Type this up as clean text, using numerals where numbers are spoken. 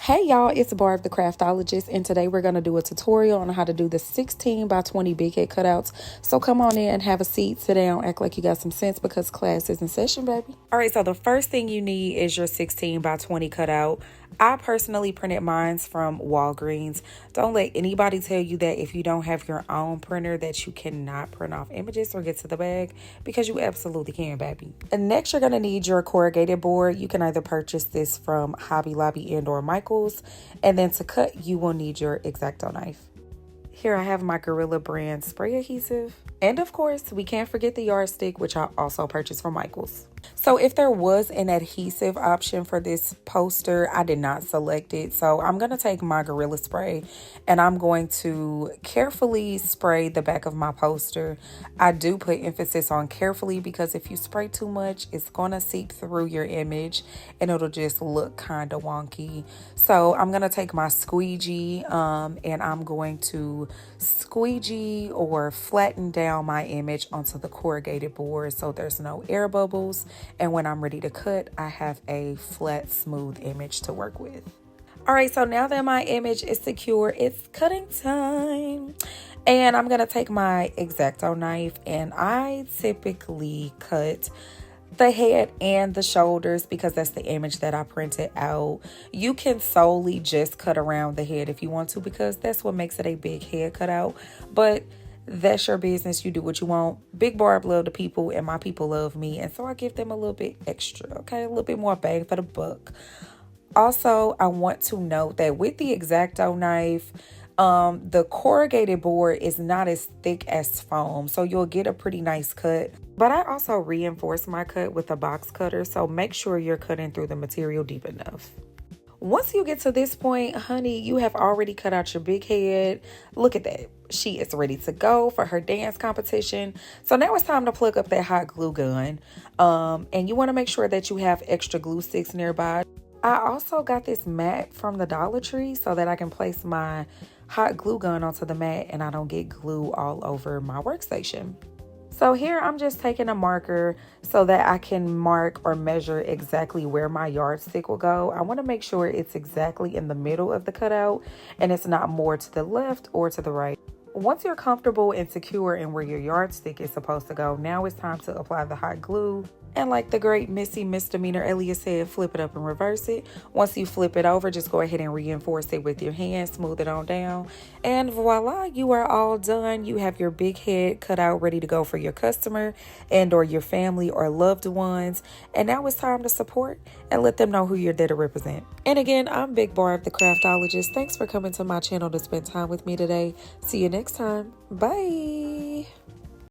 Hey y'all, it's Barb the Craftologist, and today we're going to do a tutorial on how to do the 16 by 20 big head cutouts. So come on in, have a seat, sit down, act like you got some sense because class is in session, baby. All right, so the first thing you need is your 16 by 20 cutout. I personally printed mine from Walgreens. Don't let anybody tell you that if you don't have your own printer that you cannot print off images or get to the bag, because you absolutely can, baby. And next, you're going to need your corrugated board. You can either purchase this from Hobby Lobby and or Michael's. And then to cut, you will need your X-Acto knife. Here I have my Gorilla brand spray adhesive. And of course, we can't forget the yardstick, which I also purchased from Michael's. So if there was an adhesive option for this poster, I did not select it. So I'm going to take my Gorilla spray and I'm going to carefully spray the back of my poster. I do put emphasis on carefully because if you spray too much, it's going to seep through your image and it'll just look kind of wonky. So I'm going to take my squeegee and I'm going to squeegee or flatten down my image onto the corrugated board so there's no air bubbles. And when I'm ready to cut, I have a flat, smooth image to work with. All right, so now that my image is secure, it's cutting time. And I'm gonna take my X-Acto knife and I typically cut the head and the shoulders because that's the image that I printed out. You can solely just cut around the head if you want to because that's what makes it a big head cutout. But that's your business. You do what you want. Big Barb love the people and my people love me. And so I give them a little bit extra, okay? A little bit more bang for the buck. Also, I want to note that with the X-Acto knife, the corrugated board is not as thick as foam. So you'll get a pretty nice cut. But I also reinforce my cut with a box cutter. So make sure you're cutting through the material deep enough. Once you get to this point, honey, you have already cut out your big head. Look at that. She is ready to go for her dance competition. So now it's time to plug up that hot glue gun. And you want to make sure that you have extra glue sticks nearby. I also got this mat from the Dollar Tree so that I can place my hot glue gun onto the mat and I don't get glue all over my workstation. So here I'm just taking a marker so that I can mark or measure exactly where my yardstick will go. I want to make sure it's exactly in the middle of the cutout and it's not more to the left or to the right. Once you're comfortable and secure in where your yardstick is supposed to go, now it's time to apply the hot glue. And like the great Missy Misdemeanor Elliott said, flip it up and reverse it. Once you flip it over, just go ahead and reinforce it with your hand, smooth it on down. And voila, you are all done. You have your big head cut out ready to go for your customer and or your family or loved ones. And now it's time to support and let them know who you're there to represent. And again, I'm Big Barb the Craftologist. Thanks for coming to my channel to spend time with me today. See you next time. Bye.